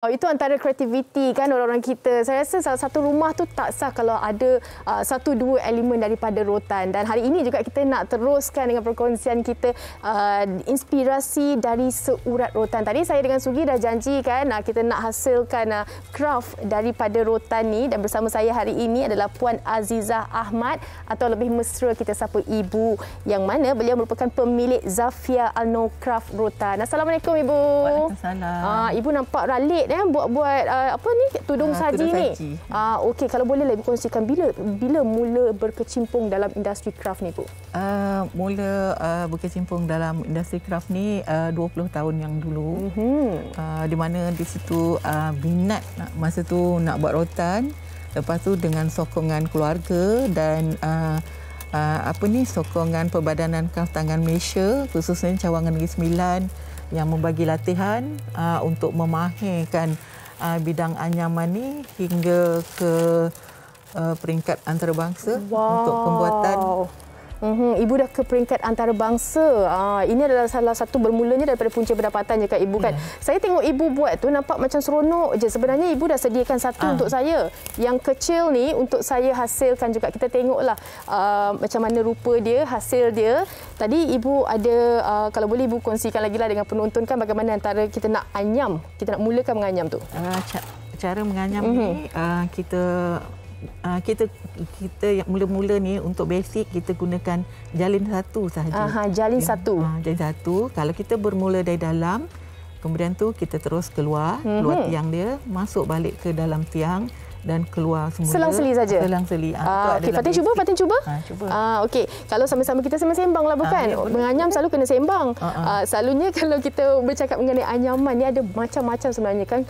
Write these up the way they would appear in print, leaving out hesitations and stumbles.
Oh, itu antara kreativiti kan orang-orang kita. Saya rasa salah satu rumah tu tak sah kalau ada satu dua elemen daripada rotan. Dan hari ini juga kita nak teruskan dengan perkongsian kita inspirasi dari seurat rotan. Tadi saya dengan Sugi dah janji kan kita nak hasilkan craft daripada rotan ni, dan bersama saya hari ini adalah Puan Azizah Ahmad atau lebih mesra kita sapa Ibu, yang mana beliau merupakan pemilik Zafia Alno Craft Rotan. Assalamualaikum Ibu. Waalaikumsalam. Ibu nampak ralik buat apa ni, tudung saji ni. Okey, kalau bolehlah Ibu kongsikan bila mula berkecimpung dalam industri craft ni, Bu? Mula berkecimpung dalam industri craft ni 20 tahun yang dulu. Di mana di situ minat masa tu nak buat rotan. Lepas tu dengan sokongan keluarga dan sokongan Perbadanan Kraftangan Malaysia, khususnya Cawangan Negeri Sembilan, yang membagi latihan untuk memahirkan bidang anyaman ni hingga ke peringkat antarabangsa untuk pembuatan. Ibu dah ke peringkat antarabangsa. Ini adalah salah satu bermulanya daripada punca pendapatan je Kak Ibu kan. Saya tengok Ibu buat tu nampak macam seronok je. Sebenarnya Ibu dah sediakan satu untuk saya. Yang kecil ni untuk saya hasilkan juga. Kita tengoklah macam mana rupa dia, hasil dia. Tadi Ibu ada, kalau boleh Ibu kongsikan lagi lah dengan penonton kan bagaimana antara kita nak anyam, kita nak mulakan menganyam tu. Cara menganyam ni kita yang mula-mula ni untuk basic kita gunakan jalin satu sahaja. Jalin satu. Jalin satu. Kalau kita bermula dari dalam, kemudian tu kita terus keluar tiang dia, masuk balik ke dalam tiang dan keluar semula. Selang-seli saja. Selang-seli. Okey, Fatin cuba, Fatin cuba. Cuba. Okey, kalau sama-sama kita sembang lah bukan? Menganyam selalu kena sembang. Selalunya kalau kita bercakap mengenai anyaman ni ada macam-macam sebenarnya kan,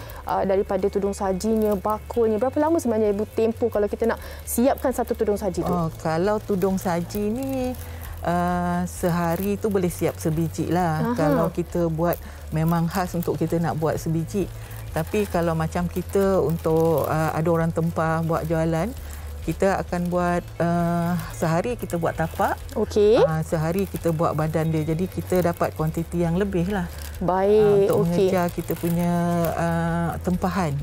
daripada tudung sajinya, bakulnya. Berapa lama sebenarnya Ibu tempoh kalau kita nak siapkan satu tudung saji tu? Kalau tudung saji ni sehari tu boleh siap sebiji lah. Kalau kita buat memang khas untuk kita nak buat sebiji. Tapi kalau macam kita untuk ada orang tempah buat jualan, kita akan buat sehari kita buat tapak. Okey. Sehari kita buat badan dia. Jadi kita dapat kuantiti yang lebih lah. Baik. Untuk mengejar kita punya tempahan.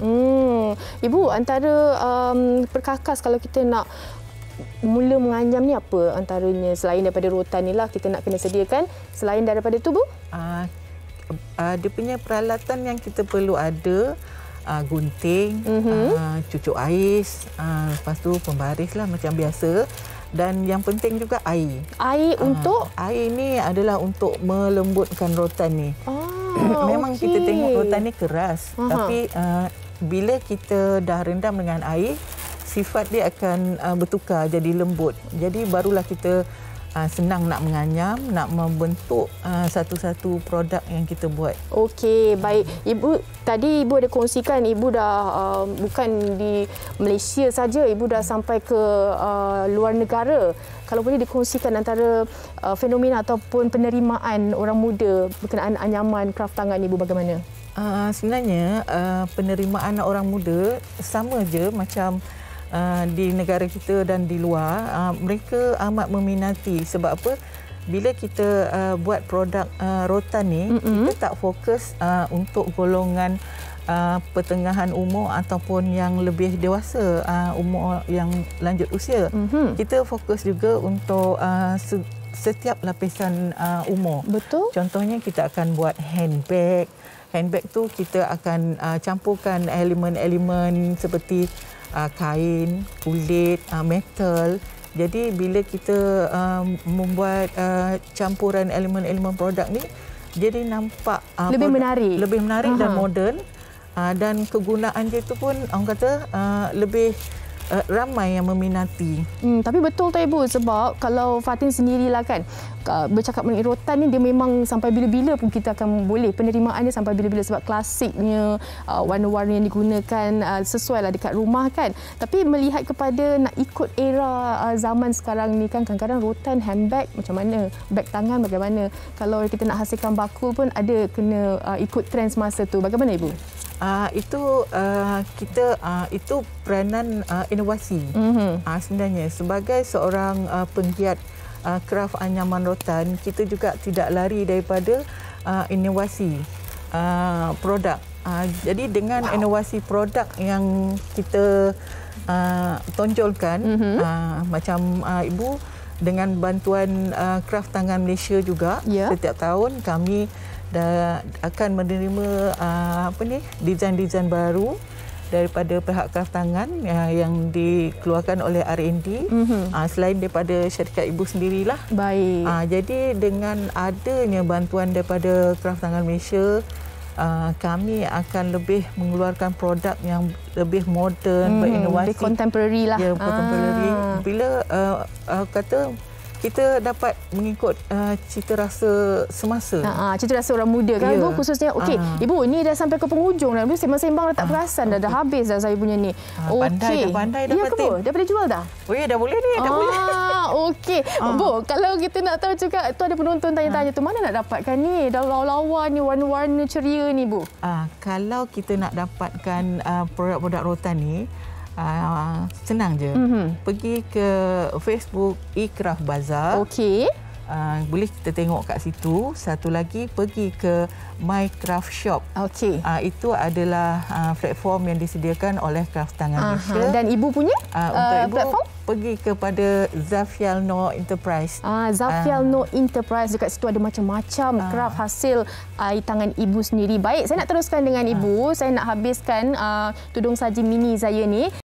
Ibu, antara perkakas kalau kita nak mula menganyam ni apa antaranya selain daripada rotan ni lah kita nak kena sediakan, selain daripada tu Bu? Dia punya peralatan yang kita perlu ada gunting, cucuk ais, lepas tu pembaris lah macam biasa, dan yang penting juga air. Air untuk? Air ni adalah untuk melembutkan rotan ni. Memang kita tengok rotan ni keras, tapi bila kita dah rendam dengan air, sifat dia akan bertukar jadi lembut. Jadi barulah kita senang nak menganyam, nak membentuk satu-satu produk yang kita buat. Okey, baik. Ibu, tadi Ibu ada kongsikan Ibu dah bukan di Malaysia saja, Ibu dah sampai ke luar negara. Kalau boleh dikongsikan antara fenomena ataupun penerimaan orang muda berkenaan anyaman kraft tangan Ibu bagaimana? Sebenarnya penerimaan orang muda sama je macam di negara kita dan di luar. Mereka amat meminati. Sebab apa? Bila kita buat produk rotan ni, kita tak fokus untuk golongan pertengahan umur ataupun yang lebih dewasa, umur yang lanjut usia. Kita fokus juga untuk setiap lapisan umur. Betul. Contohnya kita akan buat handbag. Handbag tu kita akan campurkan elemen-elemen seperti kain, kulit, metal. Jadi bila kita membuat campuran elemen-elemen produk ni, jadi nampak lebih menarik dan moden, dan kegunaan dia tu pun orang kata lebih ramai yang meminati. Tapi betul tak Ibu, sebab kalau Fatin sendirilah kan bercakap mengenai rotan ni, dia memang sampai bila-bila pun kita akan boleh, penerimaan dia sampai bila-bila sebab klasiknya, warna-warna yang digunakan sesuai lah dekat rumah kan. Tapi melihat kepada nak ikut era zaman sekarang ni kan, kadang-kadang rotan handbag macam mana, beg tangan bagaimana, kalau kita nak hasilkan bakul pun ada kena ikut trend semasa tu. Bagaimana Ibu? Itu peranan inovasi. Sebenarnya sebagai seorang penggiat kraf anyaman rotan, kita juga tidak lari daripada inovasi produk. Jadi dengan inovasi produk yang kita tonjolkan, macam Ibu, dengan bantuan Kraft Tangan Malaysia juga, setiap tahun kami akan menerima desain-desain baru daripada pihak Kraft Tangan yang dikeluarkan oleh R&D, selain daripada syarikat Ibu sendirilah. Baik. Jadi dengan adanya bantuan daripada Kraft Tangan Malaysia, kami akan lebih mengeluarkan produk yang lebih moden, berinovasi. Lebih contemporary lah. Ya, contemporary. Bila kata kita dapat mengikut cita rasa semasa. Cita rasa orang muda kan, Ibu, khususnya. Okey, Ibu, ini dah sampai ke penghujung dah. Ibu sembang-sembang dah tak perasan dah habis dah saya punya ni. Pandai dah ya, Fatin. Dah boleh jual dah? Oh ya, dah boleh ni, dah boleh. Okey. Bu, kalau kita nak tahu juga, tu ada penonton tanya-tanya tu, mana nak dapatkan ni? Dah lawa-lawa ni, warna-warna ceria ni, Bu. Kalau kita nak dapatkan produk-produk rotan ni, senang je. Pergi ke Facebook eCraft Bazaar. Okey. Boleh kita tengok kat situ. Satu lagi, pergi ke My Craft Shop. Okey. Itu adalah platform yang disediakan oleh Kraft Tangan Malaysia. Dan Ibu punya untuk Ibu, platform? Pergi kepada Zafial Noor Enterprise. Zafial Noor Enterprise. Dekat situ ada macam-macam craft hasil air tangan Ibu sendiri. Baik, saya nak teruskan dengan Ibu. Saya nak habiskan tudung saji mini saya ni.